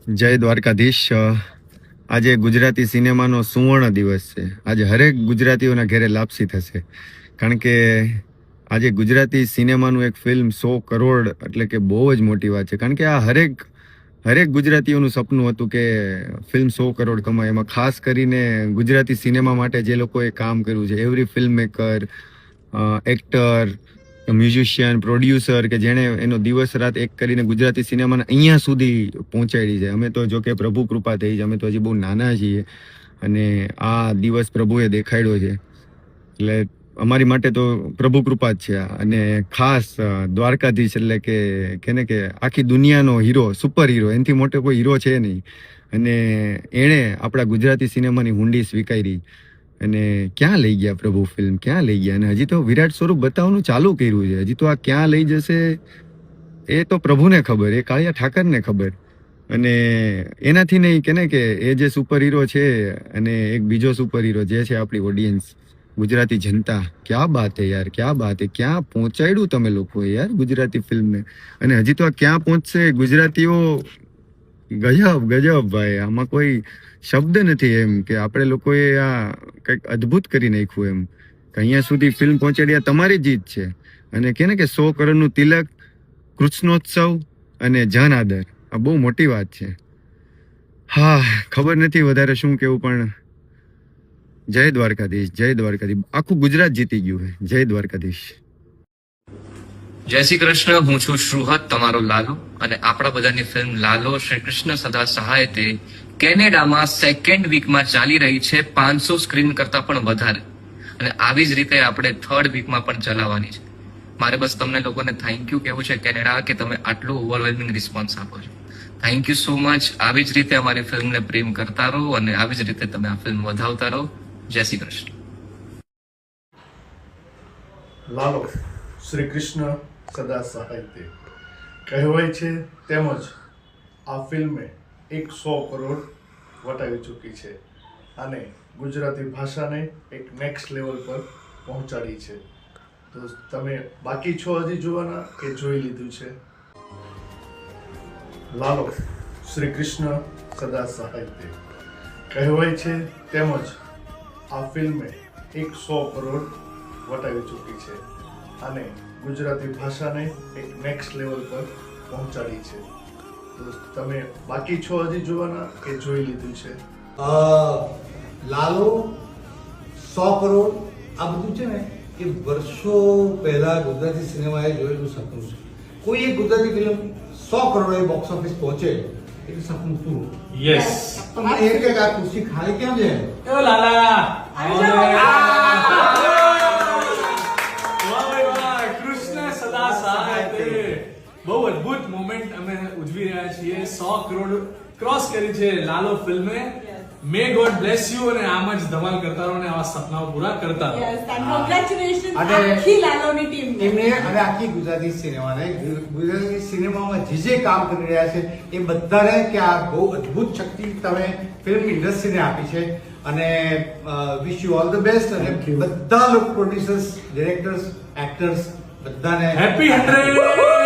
જય દ્વારકાધીશ. આજે ગુજરાતી સિનેમાનો સુવર્ણ દિવસ છે. આજે હરેક ગુજરાતીઓના ઘરે લાપસી થશે, કારણ કે આજે ગુજરાતી સિનેમાનું એક ફિલ્મ 100 કરોડ એટલે કે બહુ જ મોટી વાત છે. કારણ કે આ હરેક ગુજરાતીઓનું સપનું હતું કે ફિલ્મ 100 કરોડ કમાય. એમાં ખાસ કરીને ગુજરાતી સિનેમા માટે જે લોકોએ કામ કર્યું છે, every film maker, actor, musician, producer, કે જેણે એનો દિવસ રાત એક કરીને ગુજરાતી સિનેમાને અહીંયા સુધી પહોંચાડી છે. અમે તો જો કે પ્રભુ કૃપા થઈ છે, અમે તો હજી બહુ નાના છીએ અને આ દિવસ પ્રભુએ દેખાડ્યો છે, એટલે અમારી માટે તો પ્રભુ કૃપા જ છે. અને ખાસ દ્વારકાધીશ એટલે કે આખી દુનિયાનો હીરો, સુપર હીરો, એનાથી મોટો કોઈ હીરો છે નહીં. અને એણે આપણા ગુજરાતી સિનેમાની હુંડી સ્વીકારી અને ક્યાં લઈ ગયા પ્રભુ ફિલ્મ, ક્યાં લઈ ગયા. અને હજી તો વિરાટ સ્વરૂપ બતાવવાનું ચાલુ કર્યું છે. હજી તો આ ક્યાં લઈ જશે એ તો પ્રભુને ખબર, એ કાળિયા ઠાકરને ખબર. અને એનાથી નહીં કે એ જે સુપર હીરો છે અને એક બીજો સુપર હીરો જે છે આપણી ઓડિયન્સ, ગુજરાતી જનતા, ક્યાં બાત હે યાર, ક્યાં બાત હે. ક્યાં પહોંચાડ્યું તમે લોકોએ યાર ગુજરાતી ફિલ્મને. અને હજી તો આ ક્યાં પહોંચશે ગુજરાતીઓ. ગજબ ભાઈ, આમાં કોઈ શબ્દ નથી એમ કે આપણે લોકોએ આ કંઈક અદ્ભુત કરી નાખ્યું એમ, કે અહીંયા સુધી ફિલ્મ પહોંચાડી. આ તમારી જીત છે. અને કે 100 કરોડનું તિલક, કૃષ્ણોત્સવ અને જન આદર, આ બહુ મોટી વાત છે. હા, ખબર નથી વધારે શું કેવું, પણ જય દ્વારકાધીશ, જય દ્વારકાધીશ. આખું ગુજરાત જીતી ગયું છે. જય દ્વારકાધીશ. જય શ્રી કૃષ્ણ. હું છું શ્રુહત, તમારો લાલો, અને આપણા બધાની ફિલ્મ લાલો શ્રી કૃષ્ણ સદા સહાય તે કેનેડામાં સેકન્ડ વીકમાં ચાલી રહી છે, 500 સ્ક્રીન કરતા પણ વધારે. અને આવી જ રીતે આપણે થર્ડ વીકમાં પણ ચલાવવાની છે. મારે બસ તમને લોકોને થેન્ક યુ કહેવું છે કેનેડા, કે તમે આટલું ઓવરવેલ્મિંગ રિસ્પોન્સ આપો છો. Thank you so much. આવી જ રીતે અમારી ફિલ્મને પ્રેમ કરતા રહો અને આવી જ રીતે તમે આ ફિલ્મ વધાવતા રહો. જય શ્રી કૃષ્ણ. લાલો શ્રી કૃષ્ણ સદા સહાય તે કહેવાય છે, તેમજ આ ફિલ્મે 100 કરોડ વટાવી ચૂકી છે અને ગુજરાતી ભાષાને એક નેક્સ્ટ લેવલ પર પહોંચાડી છે. તો તમે બાકી છો હજી જોવાના કે જોઈ લીધું છે? લાલો શ્રી કૃષ્ણ સદા સહાય તે કહેવાય છે, તેમજ આ ફિલ્મે 100 કરોડ વટાવી ચૂકી છે અને ગુજરાતી ભાષાને એક નેક્સ્ટ લેવલ પર પહોંચાડી છે. તો તમે બાકી છો હજી જોવાના કે જોઈ લીધું છે? લાલો 100 કરોડ આ બધું છે ને એ વર્ષો પહેલા ગુજરાતી સિનેમાએ જોયેલું સપનું છે. કોઈ એક Gujarati film 100 crore box office પહોંચે એટલે સપનું પૂરું. યસ. તમને એક એક આ ખુરશી ખાલી કેમ છે? એ લાલા કૃષ્ણ સદા સહાય તે. બહુ અદ્ભુત મોમેન્ટ અમે ઉજવી રહ્યા છીએ. 100 કરોડ ક્રોસ કરી છે લાલો ફિલ્મે. મે ગોડ બ્લેસ યુ, અને આમ જ ધમાલ કરતા રહો અને આવા સપનાઓ પૂરા કરતા રહો. Yes, and congratulations અને આખી લાલોની ટીમને. એમને અને આખી ગુજરાતી સિનેમાને, ગુજરાતી સિનેમામાં જે કામ કરી રહ્યા છે એ બધાને કે આ બહુ અદ્ભુત શક્તિ તમે ફિલ્મ ઇન્ડસ્ટ્રીને આપી છે. અને wish you all the best. અને બધા લોકો પ્રોડ્યુસર્સ, ડિરેક્ટર્સ, એક્ટર્સ બધાને હેપી 100.